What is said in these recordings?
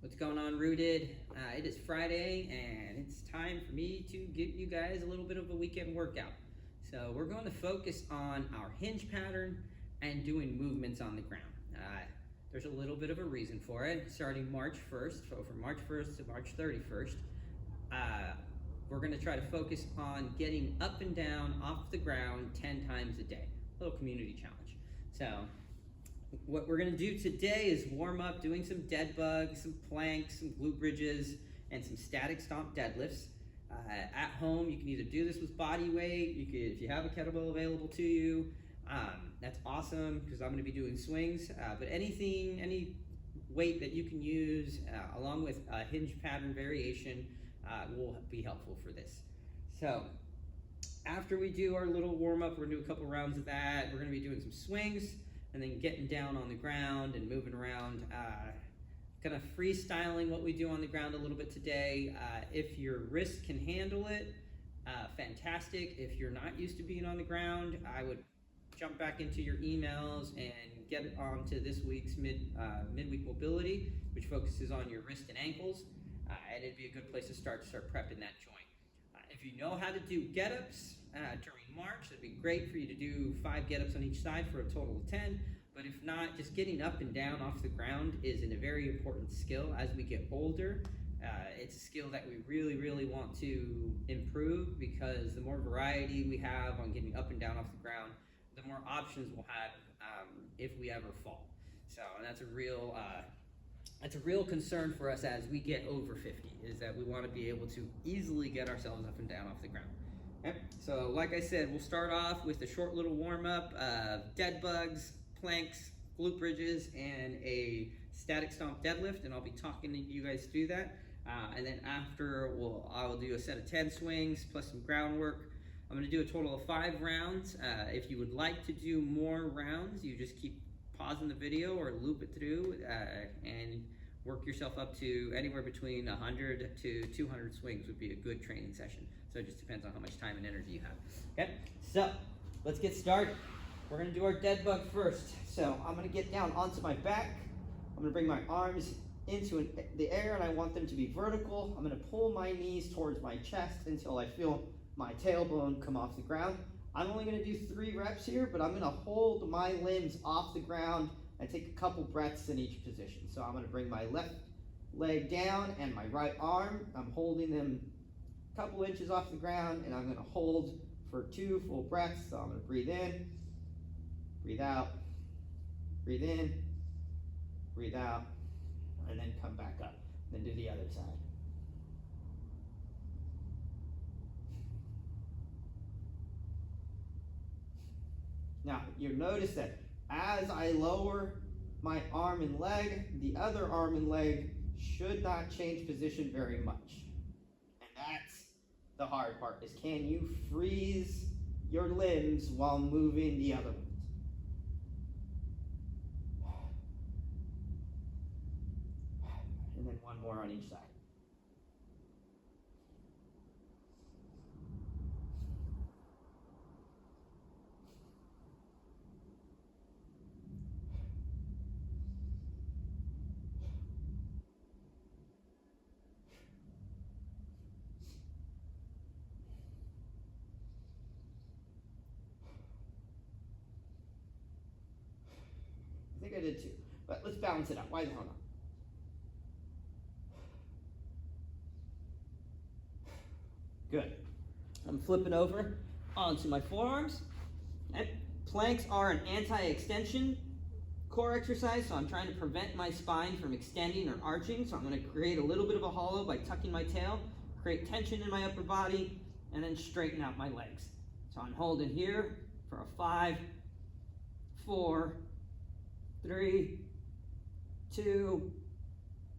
What's going on, Rooted? It is Friday, and it's time for me to give you guys a little bit of a weekend workout. So we're going to focus on our hinge pattern and doing movements on the ground. There's a little bit of a reason for it. Starting March 1st, so from March 1st to March 31st, we're going to try to focus on getting up and down off the ground 10 times a day. A little community challenge. So what we're going to do today is warm up doing some dead bugs, some planks, some glute bridges, and some static stomp deadlifts. At home, you can either do this with body weight, if you have a kettlebell available to you, that's awesome because I'm going to be doing swings, but any weight that you can use along with a hinge pattern variation will be helpful for this. So after we do our little warm up, we're going to do a couple rounds of that. We're going to be doing some swings and then getting down on the ground and moving around, kind of freestyling what we do on the ground a little bit today. If your wrist can handle it, fantastic. If you're not used to being on the ground, I would jump back into your emails and get on to this week's midweek mobility, which focuses on your wrist and ankles, and it'd be a good place to start prepping that joint. If you know how to do get-ups during March, it'd be great for you to do 5 get-ups on each side for a total of 10. But if not, just getting up and down off the ground is a very important skill as we get older. It's a skill that we really want to improve because the more variety we have on getting up and down off the ground, the more options we'll have if we ever fall. So, and that's a real concern for us as we get over 50, is that we want to be able to easily get ourselves up and down off the ground. Okay? So like I said, we'll start off with a short little warm-up of dead bugs, planks, glute bridges, and a static stomp deadlift, and I'll be talking to you guys through that. And then after, I'll do a set of 10 swings plus some groundwork. I'm going to do a total of 5 rounds. If you would like to do more rounds, you just keep pausing the video or loop it through and work yourself up to anywhere between 100 to 200 swings would be a good training session. So it just depends on how much time and energy you have. Okay, so let's get started. We're gonna do our dead bug first. So I'm gonna get down onto my back. I'm gonna bring my arms into the air and I want them to be vertical. I'm gonna pull my knees towards my chest until I feel my tailbone come off the ground. I'm only gonna do 3 reps here, but I'm gonna hold my limbs off the ground and take a couple breaths in each position. So I'm gonna bring my left leg down and my right arm. I'm holding them a couple inches off the ground and I'm gonna hold for 2 full breaths. So I'm gonna breathe in, breathe out, breathe in, breathe out, and then come back up. Then do the other side. Now, you'll notice that as I lower my arm and leg, the other arm and leg should not change position very much. And that's the hard part, is can you freeze your limbs while moving the other ones? And then 1 more on each side. I think I did 2, but let's balance it out. Why the hell not? Good. I'm flipping over onto my forearms. And planks are an anti-extension core exercise, so I'm trying to prevent my spine from extending or arching. So I'm going to create a little bit of a hollow by tucking my tail, create tension in my upper body, and then straighten out my legs. So I'm holding here for a 5, 4, 3, 2,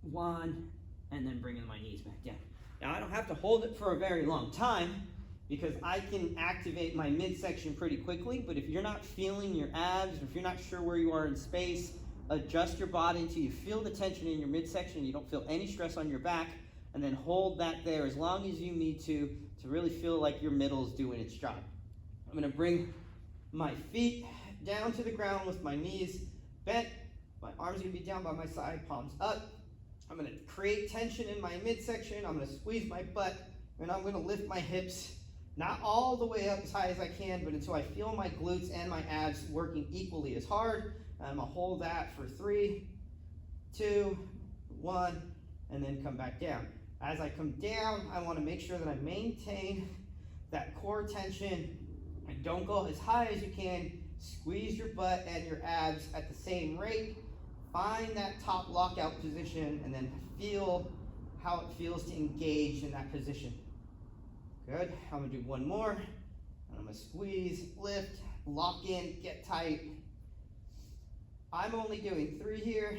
1, and then bringing my knees back down. Now I don't have to hold it for a very long time because I can activate my midsection pretty quickly, but if you're not feeling your abs, or if you're not sure where you are in space, adjust your body until you feel the tension in your midsection and you don't feel any stress on your back, and then hold that there as long as you need to really feel like your middle is doing its job. I'm gonna bring my feet down to the ground with my knees bent. My arms are gonna be down by my side, palms up. I'm gonna create tension in my midsection, I'm gonna squeeze my butt, and I'm gonna lift my hips, not all the way up as high as I can, but until I feel my glutes and my abs working equally as hard. And I'm gonna hold that for 3, 2, 1, and then come back down. As I come down, I wanna make sure that I maintain that core tension and don't go as high as you can. Squeeze your butt and your abs at the same rate. Find that top lockout position and then feel how it feels to engage in that position. Good, I'm gonna do one more. And I'm gonna squeeze, lift, lock in, get tight. I'm only doing 3 here.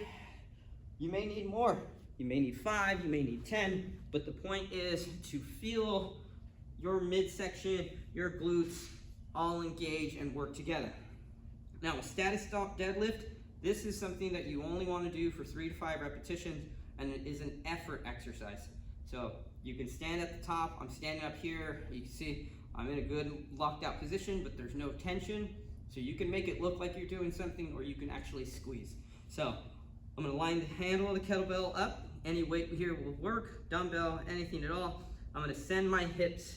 You may need more. You may need 5, you may need 10, but the point is to feel your midsection, your glutes all engage and work together. Now, a static stop deadlift, this is something that you only want to do for 3 to 5 repetitions, and it is an effort exercise. So you can stand at the top. I'm standing up here. You can see I'm in a good locked out position, but there's no tension. So you can make it look like you're doing something, or you can actually squeeze. So I'm going to line the handle of the kettlebell up. Any weight here will work, dumbbell, anything at all. I'm going to send my hips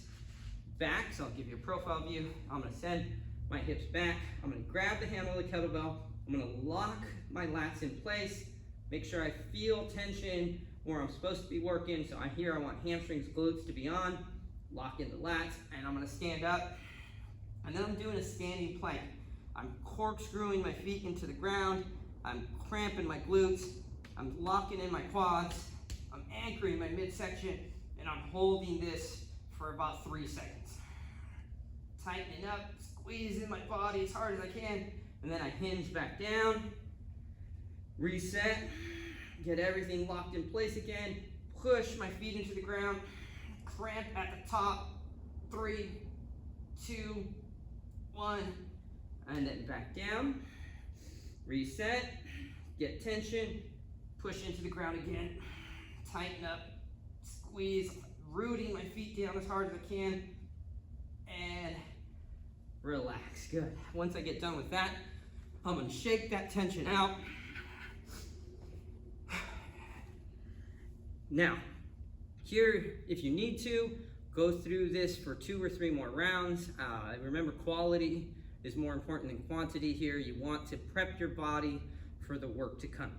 back, so I'll give you a profile view. I'm going to send my hips back. I'm going to grab the handle of the kettlebell. I'm going to lock my lats in place, make sure I feel tension where I'm supposed to be working. So I want hamstrings, glutes to be on, lock in the lats, and I'm going to stand up. And then I'm doing a standing plank. I'm corkscrewing my feet into the ground. I'm cramping my glutes. I'm locking in my quads. I'm anchoring my midsection, and I'm holding this for about 3 seconds. Tightening up, squeezing my body as hard as I can, and then I hinge back down, reset, get everything locked in place again, push my feet into the ground, cramp at the top, 3, 2, 1, and then back down, reset, get tension, push into the ground again, tighten up, squeeze, rooting my feet down as hard as I can, and relax. Good. Once I get done with that, I'm going to shake that tension out. Now, here, if you need to, go through this for 2 or 3 more rounds. Remember, quality is more important than quantity here. You want to prep your body for the work to come.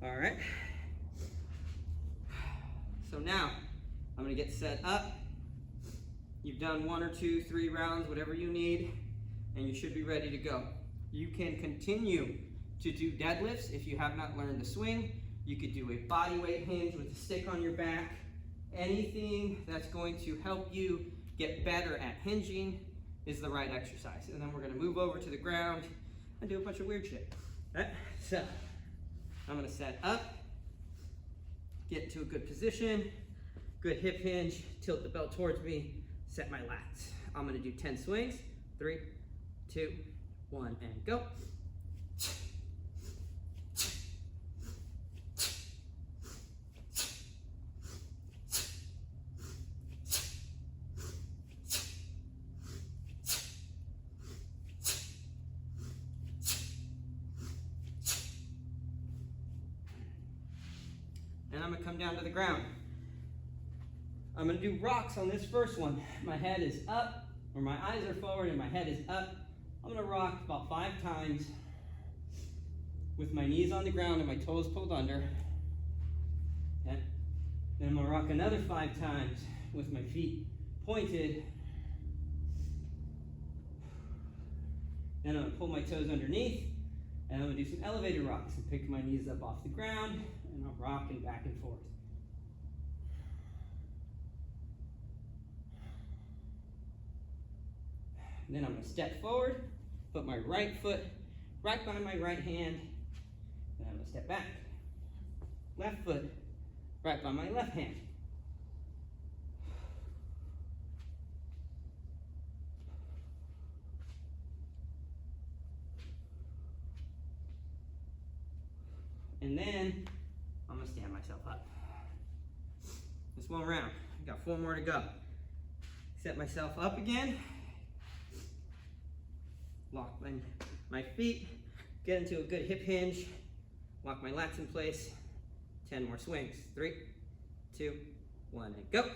All right? So now, I'm going to get set up. You've done 1 or 2, 3 rounds, whatever you need, and you should be ready to go. You can continue to do deadlifts if you have not learned the swing. You could do a body weight hinge with a stick on your back. Anything that's going to help you get better at hinging is the right exercise. And then we're going to move over to the ground and do a bunch of weird shit. All right? So I'm going to set up, get into a good position, good hip hinge, tilt the belt towards me, set my lats. I'm going to do 10 swings. 3, 2, 1, and go. And I'm going to come down to the ground. I'm going to do rocks on this first one. My head is up, or my eyes are forward and my head is up. I'm going to rock about 5 times with my knees on the ground and my toes pulled under. Okay. Then I'm going to rock another 5 times with my feet pointed. Then I'm going to pull my toes underneath, and I'm going to do some elevated rocks and pick my knees up off the ground, and I'm rocking back and forth. And then I'm going to step forward, put my right foot right by my right hand, and I'm going to step back. Left foot right by my left hand. And then I'm going to stand myself up. Just 1 round. I got 4 more to go. Set myself up again. Lock my feet, get into a good hip hinge, lock my lats in place, 10 more swings. 3, 2, 1, and go.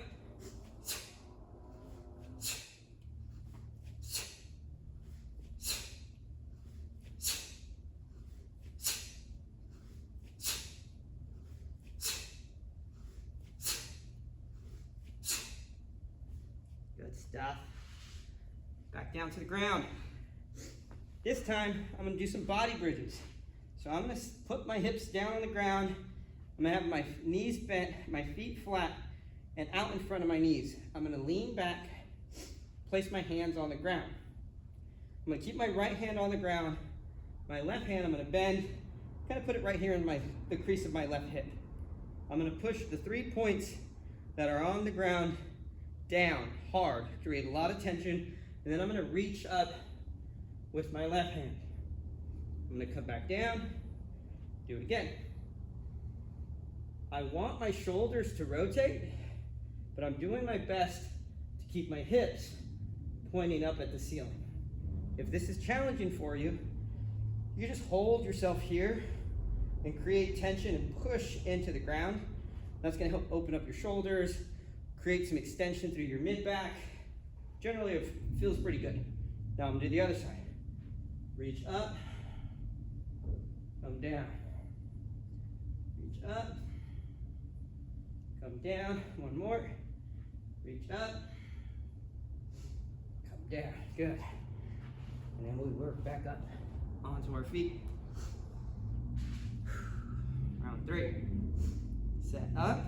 Good stuff. Back down to the ground. This time, I'm gonna do some body bridges. So I'm gonna put my hips down on the ground. I'm gonna have my knees bent, my feet flat, and out in front of my knees. I'm gonna lean back, place my hands on the ground. I'm gonna keep my right hand on the ground. My left hand, I'm gonna bend, kind of put it right here in the crease of my left hip. I'm gonna push the 3 points that are on the ground down hard, create a lot of tension, and then I'm gonna reach up with my left hand. I'm gonna come back down, do it again. I want my shoulders to rotate, but I'm doing my best to keep my hips pointing up at the ceiling. If this is challenging for you, you just hold yourself here and create tension and push into the ground. That's gonna help open up your shoulders, create some extension through your mid-back. Generally, it feels pretty good. Now I'm gonna do the other side. Reach up, come down. Reach up, come down. One more. Reach up, come down. Good. And then we work back up onto our feet. Round 3. Set up.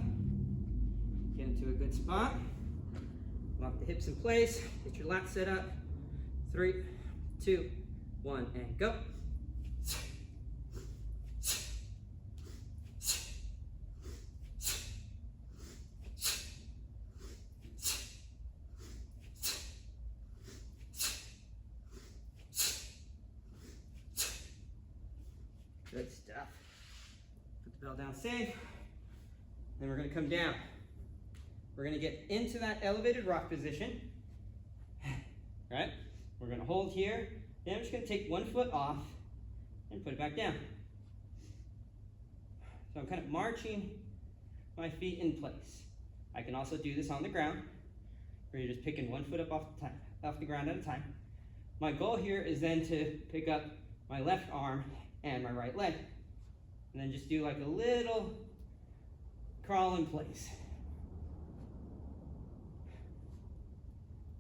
Get into a good spot. Lock the hips in place. Get your lats set up. 3, 2, 1, and go. Good stuff. Put the bell down safe. Then we're going to come down. We're going to get into that elevated rock position. Right? We're going to hold here. Then I'm just going to take 1 foot off and put it back down. So I'm kind of marching my feet in place. I can also do this on the ground, where you're just picking 1 foot up off the ground at a time. My goal here is then to pick up my left arm and my right leg. And then just do like a little crawl in place.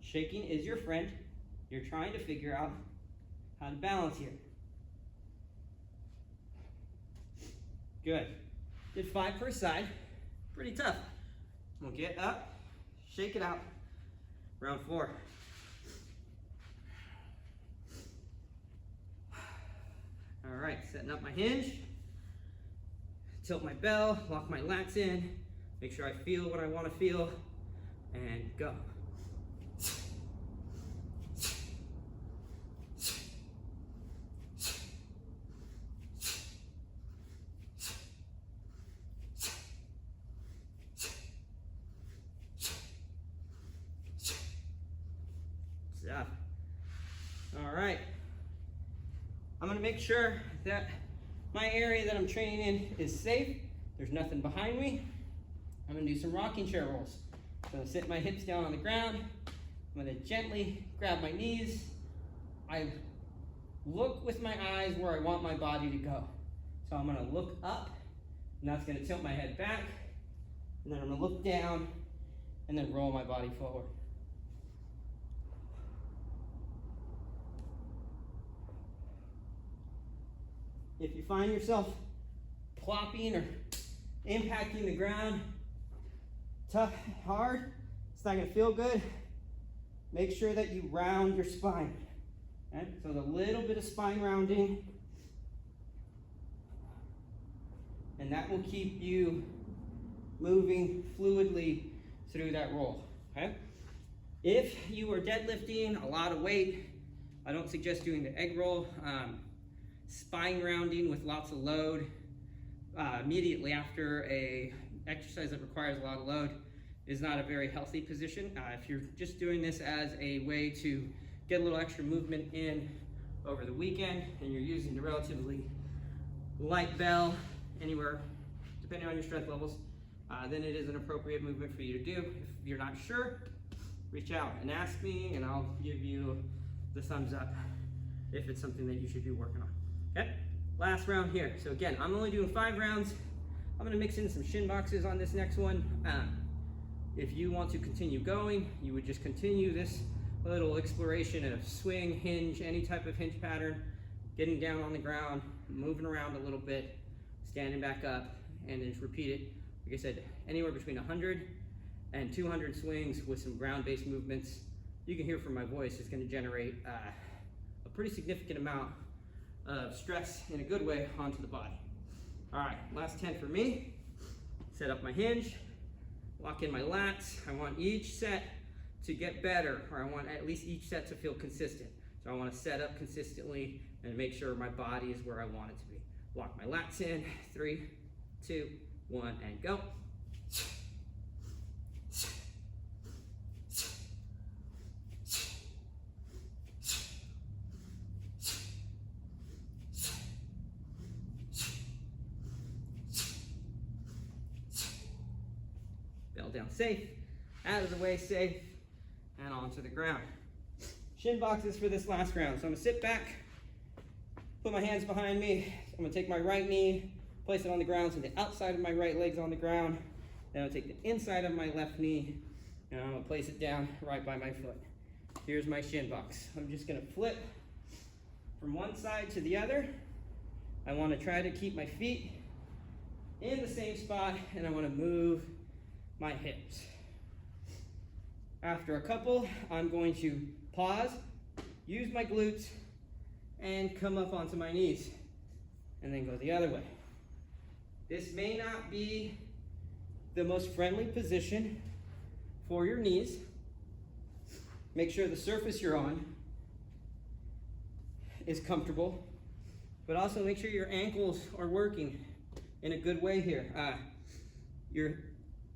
Shaking is your friend. You're trying to figure out how to balance here. Good. Did 5 per side. Pretty tough. We'll get up, shake it out. Round 4. All right, setting up my hinge. Tilt my bell, lock my lats in, make sure I feel what I want to feel, and go. All right, I'm gonna make sure that my area that I'm training in is safe. There's nothing behind me. I'm gonna do some rocking chair rolls. So I'm gonna sit my hips down on the ground. I'm gonna gently grab my knees. I look with my eyes where I want my body to go. So I'm gonna look up, and that's gonna tilt my head back. And then I'm gonna look down, and then roll my body forward. If you find yourself plopping or impacting the ground tough, hard, it's not gonna feel good. Make sure that you round your spine. Okay? So a little bit of spine rounding, and that will keep you moving fluidly through that roll. Okay? If you are deadlifting a lot of weight, I don't suggest doing the egg roll. Spine rounding with lots of load immediately after a exercise that requires a lot of load is not a very healthy position. If you're just doing this as a way to get a little extra movement in over the weekend and you're using the relatively light bell, anywhere depending on your strength levels, then it is an appropriate movement for you to do. If you're not sure, reach out and ask me, and I'll give you the thumbs up if it's something that you should be working on. Okay, last round here. So again, I'm only doing 5 rounds. I'm gonna mix in some shin boxes on this next one. If you want to continue going, you would just continue this little exploration of swing, hinge, any type of hinge pattern, getting down on the ground, moving around a little bit, standing back up, and then just repeat it. Like I said, anywhere between 100 and 200 swings with some ground-based movements. You can hear from my voice, it's gonna generate a pretty significant amount of stress in a good way onto the body. All right, last 10 for me. Set up my hinge, lock in my lats. I want each set to get better, or I want at least each set to feel consistent. So I want to set up consistently and make sure my body is where I want it to be. Lock my lats in, 3, 2, 1, and go. Bell down safe, out of the way safe, and onto the ground. Shin boxes for this last round. So I'm gonna sit back, put my hands behind me. I'm gonna take my right knee, place it on the ground so the outside of my right leg's on the ground. Then I'll take the inside of my left knee, and I'm gonna place it down right by my foot. Here's my shin box. I'm just gonna flip from one side to the other. I wanna try to keep my feet in the same spot, and I wanna move my hips. After a couple, I'm going to pause, use my glutes, and come up onto my knees, and then go the other way. This may not be the most friendly position for your knees. Make sure the surface you're on is comfortable, but also make sure your ankles are working in a good way here. Your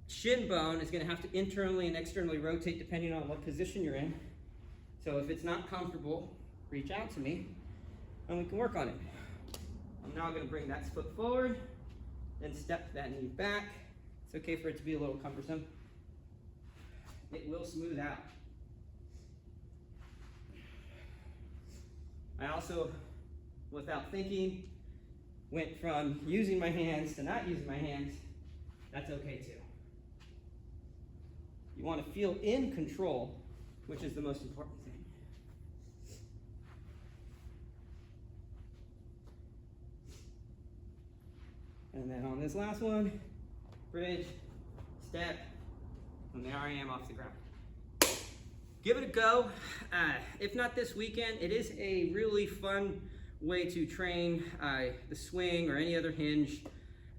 shin bone is going to have to internally and externally rotate depending on what position you're in. So if it's not comfortable, reach out to me and we can work on it. I'm now going to bring that foot forward, then step that knee back. It's okay for it to be a little cumbersome. It will smooth out. I also, without thinking, went from using my hands to not using my hands. That's okay too. You want to feel in control, which is the most important thing. And then on this last one, bridge, step, and there I am off the ground. Give it a go. If not this weekend, it is a really fun way to train the swing or any other hinge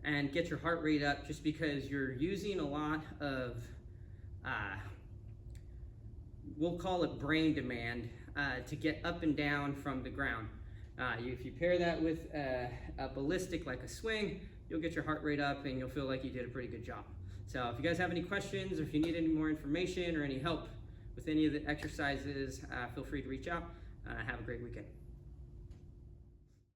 and get your heart rate up, just because you're using a lot of, we'll call it brain demand, to get up and down from the ground. If you pair that with a ballistic like a swing, you'll get your heart rate up and you'll feel like you did a pretty good job. So if you guys have any questions, or if you need any more information or any help with any of the exercises, feel free to reach out. Have a great weekend.